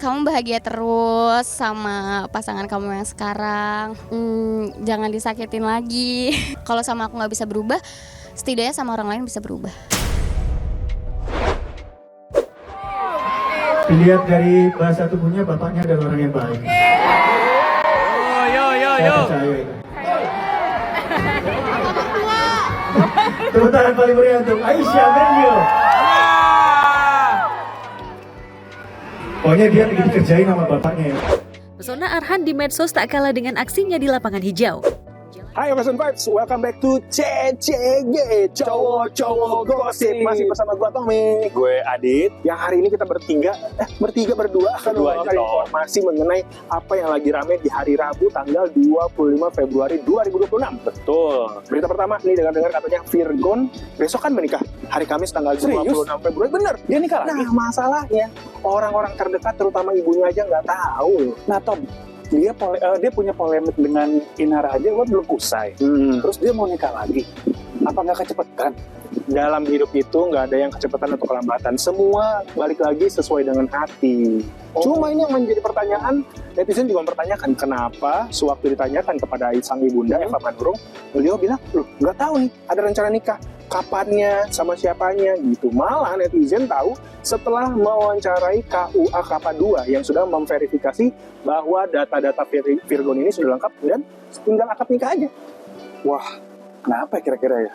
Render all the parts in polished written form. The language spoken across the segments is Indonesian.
kamu bahagia terus sama pasangan kamu yang sekarang. Jangan disakitin lagi. Kalau sama aku nggak bisa berubah, setidaknya sama orang lain bisa berubah. Dilihat dari bahasa tubuhnya, bapaknya adalah orang yang baik. Saya percaya itu. Tepuk tangan paling meriah untuk Aisyah Benyo. Pokoknya dia lagi dikerjain sama bapaknya ya. Pesona Arhan di medsos tak kalah dengan aksinya di lapangan hijau. Hai Fashion Vibes, welcome back to CCG, cowok-cowok gosip. Masih bersama gue Tommy, gue Adit. Yang hari ini kita berdua akan membawakan informasi mengenai apa yang lagi rame di hari Rabu tanggal 25 Februari 2026. Betul. Berita pertama nih, dengar-dengar katanya Virgon besok kan menikah. Hari Kamis tanggal 26 Februari. Bener, dia nikah lagi. Nah masalahnya, orang-orang terdekat terutama ibunya aja nggak tahu. Nah Tom, dia punya polemik dengan Inara aja belum usai. Terus dia mau nikah lagi. Apa nggak kecepatan? Dalam hidup itu nggak ada yang kecepatan atau kelambatan. Semua balik lagi sesuai dengan hati. Cuma ini yang menjadi pertanyaan, netizen juga mempertanyakan kenapa sewaktu ditanyakan kepada sang ibunda Eva Manurung, beliau bilang, loh nggak tahu nih ada rencana nikah. Kapannya, sama siapanya gitu. Malah netizen tahu setelah mewawancarai KUA KAPA 2 yang sudah memverifikasi bahwa data-data Virgon ini sudah lengkap dan tinggal akad nikah aja. Wah, kenapa kira-kira ya?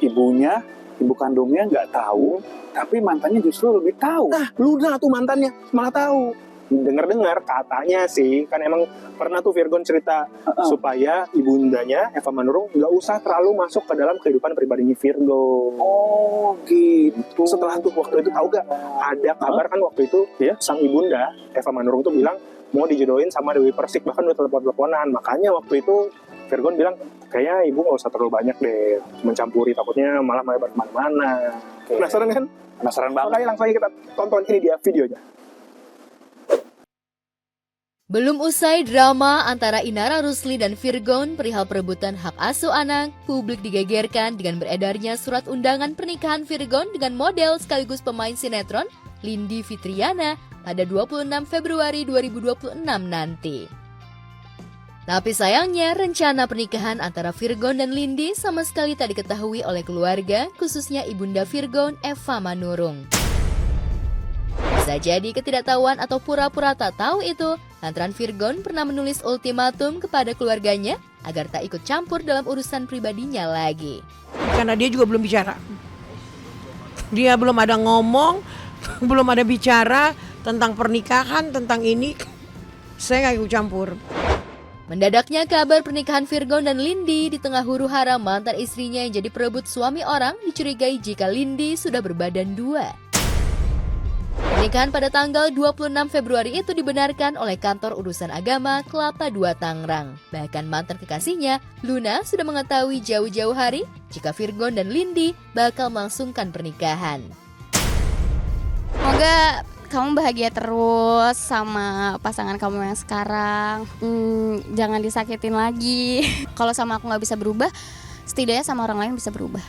Ibu kandungnya nggak tahu, tapi mantannya justru lebih tahu. Nah, ludah tuh mantannya, malah tahu. Dengar-dengar katanya sih, kan emang pernah tuh Virgon cerita supaya ibundanya Eva Manurung nggak usah terlalu masuk ke dalam kehidupan pribadinya Virgo. Oh gitu. Setelah tuh waktu itu tahu gak ada kabar kan waktu itu sang ibunda Eva Manurung tuh bilang mau dijodohin sama Dewi Persik, bahkan udah telepon-teleponan. Makanya waktu itu Virgon bilang kayaknya ibu nggak usah terlalu banyak deh mencampuri, takutnya malah melebar kemana-mana. Penasaran kan? Penasaran banget. Makanya langsung aja kita tonton ini dia videonya. Belum usai drama antara Inara Rusli dan Virgon perihal perebutan hak asuh anak, publik digegerkan dengan beredarnya surat undangan pernikahan Virgon dengan model sekaligus pemain sinetron Lindi Fitriana pada 26 Februari 2026 nanti. Tapi sayangnya rencana pernikahan antara Virgon dan Lindi sama sekali tak diketahui oleh keluarga, khususnya ibunda Virgon, Eva Manurung. Bisa jadi ketidaktahuan atau pura-pura tak tahu itu, lantaran Virgon pernah menulis ultimatum kepada keluarganya agar tak ikut campur dalam urusan pribadinya lagi. Karena dia juga belum bicara. Dia belum ada ngomong, belum ada bicara tentang pernikahan, tentang ini. Saya nggak ikut campur. Mendadaknya kabar pernikahan Virgon dan Lindi di tengah huru-hara mantan istrinya yang jadi perebut suami orang dicurigai jika Lindi sudah berbadan dua. Pernikahan pada tanggal 26 Februari itu dibenarkan oleh kantor urusan agama Kelapa II Tangerang. Bahkan mantan kekasihnya, Luna, sudah mengetahui jauh-jauh hari jika Virgon dan Lindi bakal melangsungkan pernikahan. Semoga kamu bahagia terus sama pasangan kamu yang sekarang. Jangan disakitin lagi. Kalau sama aku nggak bisa berubah, setidaknya sama orang lain bisa berubah.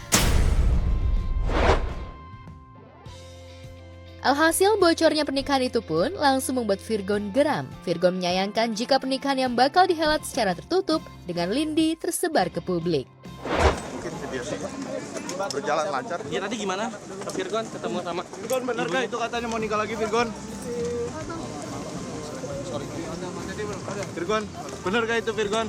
Alhasil bocornya pernikahan itu pun langsung membuat Virgon geram. Virgon menyayangkan jika pernikahan yang bakal dihelat secara tertutup dengan Lindi tersebar ke publik. Mungkin video sih berjalan lancar. Ya tadi gimana Virgon ketemu sama Virgon bener kah itu katanya mau nikah lagi Virgon? Virgon, bener kah itu Virgon?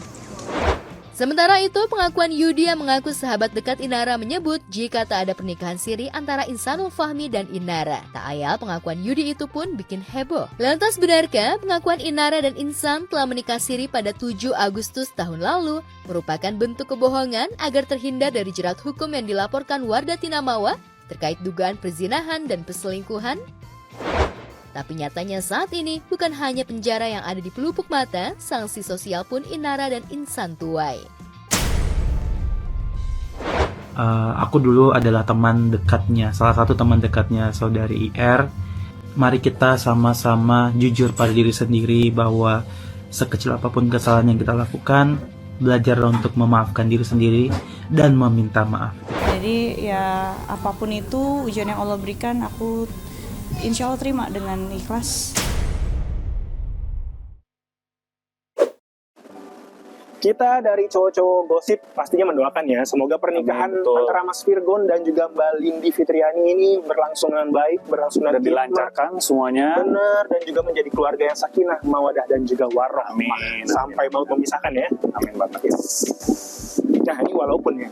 Sementara itu, pengakuan Yudi yang mengaku sahabat dekat Inara menyebut jika tak ada pernikahan siri antara Insanul Fahmi dan Inara. Tak ayal pengakuan Yudi itu pun bikin heboh. Lantas benarkah pengakuan Inara dan Insan telah menikah siri pada 7 Agustus tahun lalu merupakan bentuk kebohongan agar terhindar dari jerat hukum yang dilaporkan Wardah Tinamawa terkait dugaan perzinahan dan perselingkuhan? Tapi nyatanya saat ini bukan hanya penjara yang ada di pelupuk mata, sanksi sosial pun Inara dan Insan tuai. Aku dulu adalah teman dekatnya, salah satu teman dekatnya saudari IR. Mari kita sama-sama jujur pada diri sendiri bahwa sekecil apapun kesalahan yang kita lakukan, belajarlah untuk memaafkan diri sendiri dan meminta maaf. Jadi ya apapun itu ujian yang Allah berikan, aku insya Allah terima dengan ikhlas. Kita dari cowok-cowok gosip pastinya mendoakan ya, semoga pernikahan Amin, betul. antara Mas Virgon dan juga Mbak Lindi Fitriani ini berlangsung dengan baik, berlangsung Dan dengan dilancarkan semuanya. benar, dan juga menjadi keluarga yang sakinah, mawadah dan juga warohmah. Amin. Sampai mau memisahkan ya. Amin banget. Nah ini walaupun ya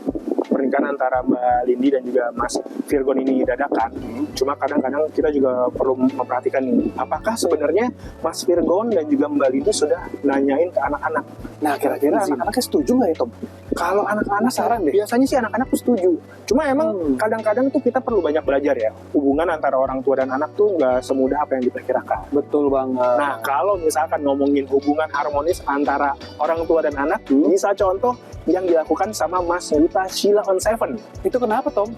pernikahan antara Mbak Lindi dan juga Mas Virgon ini dadakan, cuma kadang-kadang kita juga perlu memperhatikan nih, apakah sebenarnya Mas Virgon dan juga Mbak Lindi sudah nanyain ke anak-anak. Nah, kira-kira anak-anaknya setuju nggak ya, Tom? Kalau anak-anak saran deh, biasanya sih anak-anak tuh setuju. Cuma emang kadang-kadang tuh kita perlu banyak belajar ya. Hubungan antara orang tua dan anak tuh nggak semudah apa yang diperkirakan. Betul banget. Nah, kalau misalkan ngomongin hubungan harmonis antara orang tua dan anak, bisa contoh yang dilakukan sama Mas Duta Sheila on Seven. Itu kenapa, Tom?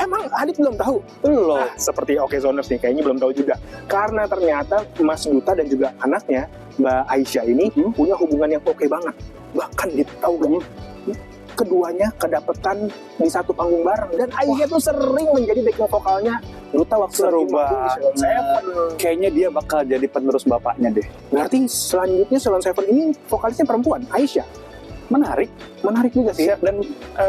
Emang Adit belum tahu? Belum. Nah, seperti Oke Zoners nih, kayaknya belum tahu juga. Karena ternyata Mas Duta dan juga anaknya, Mbak Aisyah ini, punya hubungan yang oke banget. Bahkan tahu gak? Keduanya kedapetan di satu panggung bareng. Dan Aisyah tuh sering menjadi backing vokalnya Duta waktu Seru lagi manggung di Sheila on Seven. Kayaknya dia bakal jadi penerus bapaknya deh. Berarti selanjutnya Sheila on Seven ini vokalisnya perempuan, Aisyah. Menarik juga sih. Dan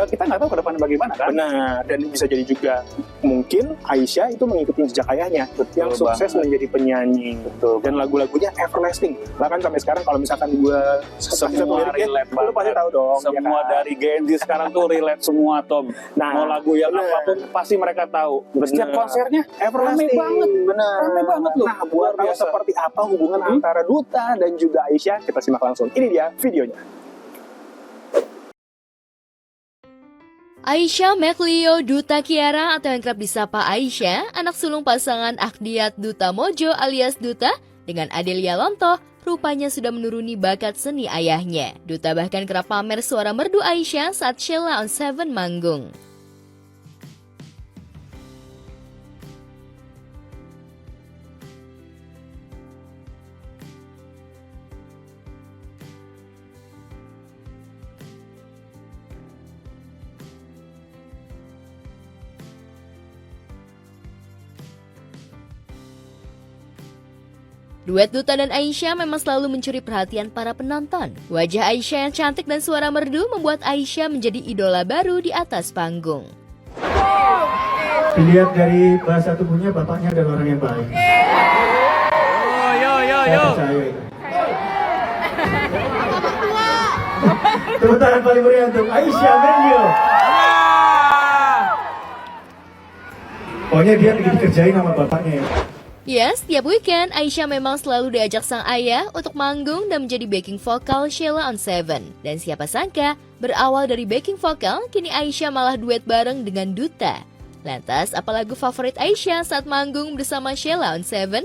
kita nggak tahu ke depannya bagaimana kan? Benar, dan bisa jadi juga mungkin Aisyah itu mengikuti jejak ayahnya yang sukses menjadi penyanyi. Betul. Dan lagunya everlasting. Bahkan sampai sekarang kalau misalkan gue Semua relate lu pasti tahu dong. Semua ya kan? dari Gen Z sekarang tuh relate semua, Tom. Nah, mau lagu yang bener. apapun pasti mereka tahu. Bener. Setiap konsernya Everlasting. rame banget. Benar. Rame banget loh. Nah, buat tahu biasa. seperti apa hubungan antara Duta dan juga Aisyah, kita simak langsung. Ini dia videonya. Aisyah McLeo Duta Kiara atau yang kerap disapa Aisyah, anak sulung pasangan Akdiat Duta Mojo alias Duta dengan Adelia Lonto, rupanya sudah menuruni bakat seni ayahnya. Duta bahkan kerap pamer suara merdu Aisyah saat Sheila on Seven manggung. Duet Duta dan Aisyah memang selalu mencuri perhatian para penonton. Wajah Aisyah yang cantik dan suara merdu membuat Aisyah menjadi idola baru di atas panggung. Dilihat dari bahasa tubuhnya, bapaknya adalah orang yang baik. Saya percaya itu. Tepuk tangan paling meriah untuk Aisyah Mendio. Pokoknya dia lagi dikerjain sama bapaknya ya. Ya, setiap weekend Aisyah memang selalu diajak sang ayah untuk manggung dan menjadi backing vokal Sheila on Seven. Dan siapa sangka, berawal dari backing vokal, kini Aisyah malah duet bareng dengan Duta. Lantas, apa lagu favorit Aisyah saat manggung bersama Sheila on Seven?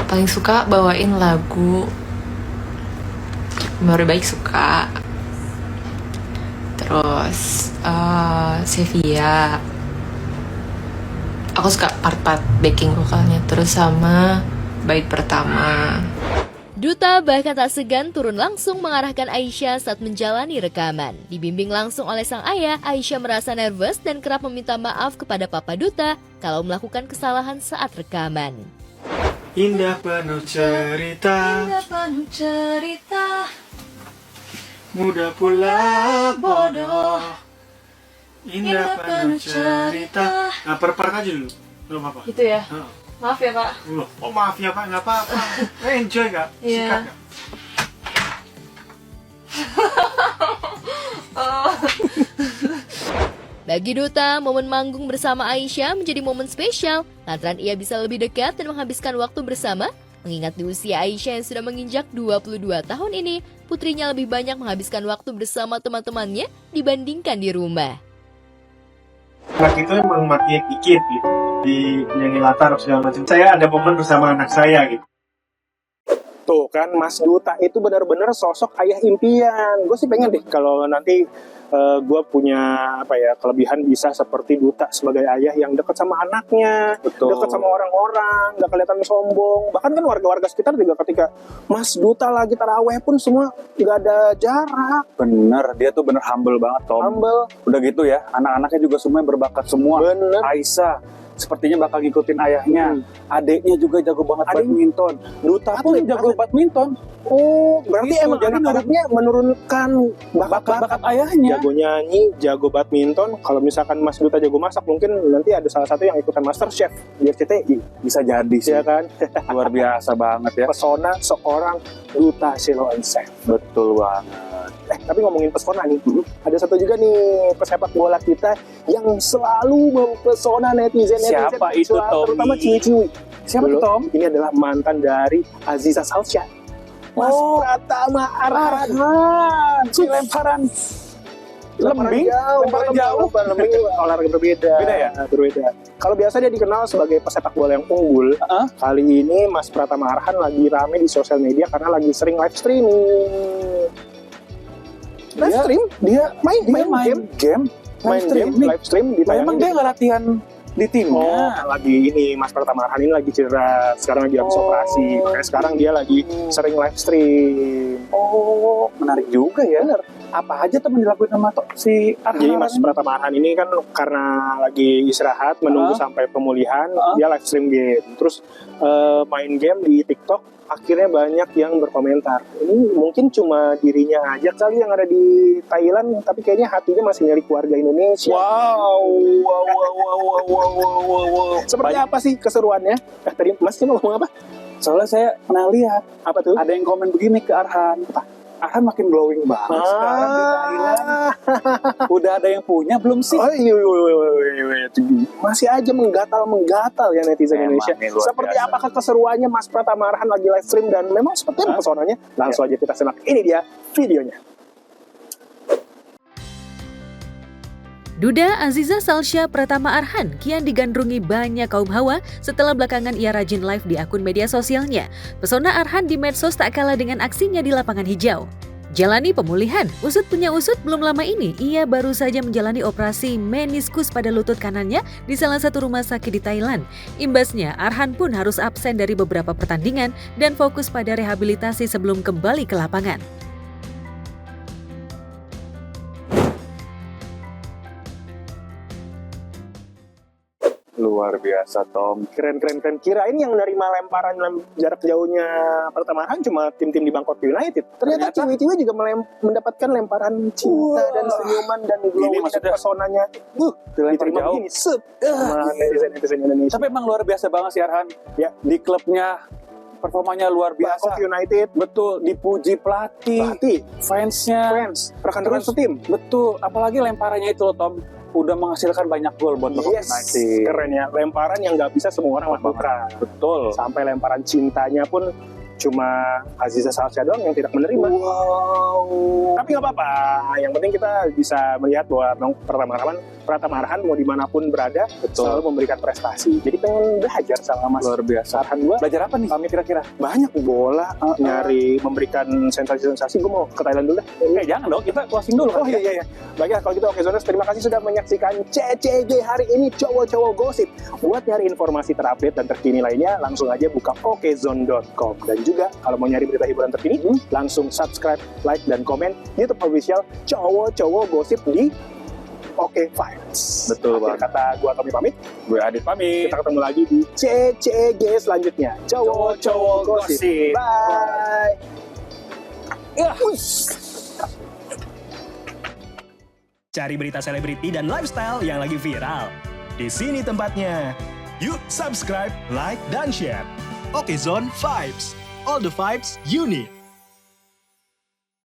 Paling suka bawain lagu Baru Baik suka. Terus Sevilla. Aku suka part-part backing vokalnya. Terus sama bait pertama. Duta bahkan tak segan turun langsung mengarahkan Aisyah saat menjalani rekaman. Dibimbing langsung oleh sang ayah, Aisyah merasa nervous dan kerap meminta maaf kepada Papa Duta kalau melakukan kesalahan saat rekaman. Indah penuh cerita, muda pula bodoh. Indah penuh cerita. Nah, per aja dulu. Belum apa? Gitu ya? Maaf ya Pak. Oh maaf ya Pak, nggak apa-apa. Enjoy Kak? Iya. Sikat Kak? Bagi Duta, momen manggung bersama Aisyah menjadi momen spesial lantaran ia bisa lebih dekat dan menghabiskan waktu bersama. Mengingat di usia Aisyah yang sudah menginjak 22 tahun ini, putrinya lebih banyak menghabiskan waktu bersama teman-temannya dibandingkan di rumah. Anak itu emang makin dikit gitu di penyanyi latar segala macam. Saya ada momen bersama anak saya gitu. Tuh kan Mas Duta itu benar-benar sosok ayah impian. Gue sih pengen deh kalau nanti gue punya kelebihan bisa seperti Duta sebagai ayah yang dekat sama anaknya, dekat sama orang-orang, nggak kelihatan sombong. Bahkan kan warga-warga sekitar juga ketika Mas Duta lagi taraweh pun semua nggak ada jarak. Bener, dia tuh bener humble banget, Tom. Humble. Udah gitu ya, anak-anaknya juga semua berbakat semua. Bener. Aisyah sepertinya bakal ngikutin ayahnya. Adeknya juga jago banget badminton. Duta pun jago badminton. Oh, berarti Gitu, emang jadi anak-anaknya menurunkan bakat ayahnya. jago nyanyi, jago badminton. Kalau misalkan Mas Duta jago masak, mungkin nanti ada salah satu yang ikutan Master Chef di RCTI. Bisa jadi sih. Ya kan? Luar biasa banget ya. Pesona seorang Duta Siloan Chef. Betul banget. Tapi ngomongin pesona nih, ada satu juga nih pesepak bola kita yang selalu mempesona netizen. Siapa itu, Tommy? Terutama ciwi-ciwi. Siapa tuh, Tom? Ini adalah mantan dari Aziza Salsya. Mas Pratama Arhan. Lemparan lembing, lemparan jauh. Lembing olahraga berbeda. Beda ya? Berbeda. Kalau biasa dia dikenal sebagai pesepak bola yang unggul. Kali ini Mas Pratama Arhan lagi rame di sosial media karena lagi sering live streaming. Dia main game. Live stream ditayangin. Emang dia nggak latihan di timnya? Lagi ini Mas Pratama Arhan ini lagi cedera, sekarang lagi habis operasi. Makanya sekarang dia lagi sering live stream. Oh, menarik juga ya. Bener. Apa aja temen dilakuin sama si Arhan? Jadi Mas Pratama Arhan ini kan karena lagi istirahat menunggu sampai pemulihan, dia live stream game. Terus main game di TikTok. Akhirnya banyak yang berkomentar, ini mungkin cuma dirinya aja kali yang ada di Thailand, tapi kayaknya hatinya masih nyari keluarga Indonesia. Wow. Seperti apa sih keseruannya? Tadi Mas mau ngomong apa? Soalnya saya pernah lihat, Apa tuh? ada yang komen begini ke Arhan. Arhan makin glowing banget sekarang di Thailand. Udah ada yang punya belum sih? Masih aja menggatal ya netizen Indonesia. Seperti apakah keseruannya Mas Pratama Arhan lagi live stream dan memang seperti apa pesonanya? Langsung aja kita simak. Ini dia videonya. Duda Aziza Salsya Pratama Arhan kian digandrungi banyak kaum hawa setelah belakangan ia rajin live di akun media sosialnya. Pesona Arhan di medsos tak kalah dengan aksinya di lapangan hijau. Jalani pemulihan, usut punya usut belum lama ini ia baru saja menjalani operasi meniskus pada lutut kanannya di salah satu rumah sakit di Thailand. Imbasnya, Arhan pun harus absen dari beberapa pertandingan dan fokus pada rehabilitasi sebelum kembali ke lapangan. Luar biasa, Tom. Keren. Kirain yang menerima lemparan jarak jauhnya Pratama Arhan cuma tim-tim di Bangkok United. Ternyata ciwi-ciwi juga mendapatkan lemparan cinta dan senyuman dan glowing pesonanya. Diterima begini. Sama netizen Indonesia. Tapi emang luar biasa banget sih Arhan. Ya, di klubnya performanya luar biasa. Bangkok United. Betul, dipuji pelatih, fansnya, rekan-rekan setim. Betul, apalagi lemparannya itu loh, Tom. Udah menghasilkan banyak gol buat Bangkok United. Keren ya, lemparan yang nggak bisa semua orang lakukan. Betul. Sampai lemparan cintanya pun cuma Aziza Salsya doang yang tidak menerima. Wow. Tapi nggak apa-apa. Yang penting kita bisa melihat bahwa Pratama Arhan mau dimanapun berada, selalu memberikan prestasi. Jadi pengen belajar sama Mas. Luar biasa. Arhan gua. Belajar apa nih? Kami kira-kira Banyak bola, nyari memberikan sensasi-sensasi. Gue mau ke Thailand dulu deh. Jangan dong, kita closing dulu. Oh iya. Baiklah kalau gitu Oke Zoners, terima kasih sudah menyaksikan CCG hari ini cowok-cowok gosip. Buat nyari informasi terupdate dan terkini lainnya, langsung aja buka okezone.com. Dan juga kalau mau nyari berita hiburan terkini, langsung subscribe, like, dan komen YouTube official cowok-cowok gosip di Oke Vibes. Betul banget. Kata gua Tommy pamit, gue Adit pamit. kita ketemu lagi di CCG selanjutnya. Cowok-cowok gosip. Bye. Cari berita selebriti dan lifestyle yang lagi viral. Di sini tempatnya. Yuk subscribe, like, dan share. Okezone Vibes. All the vibes you need.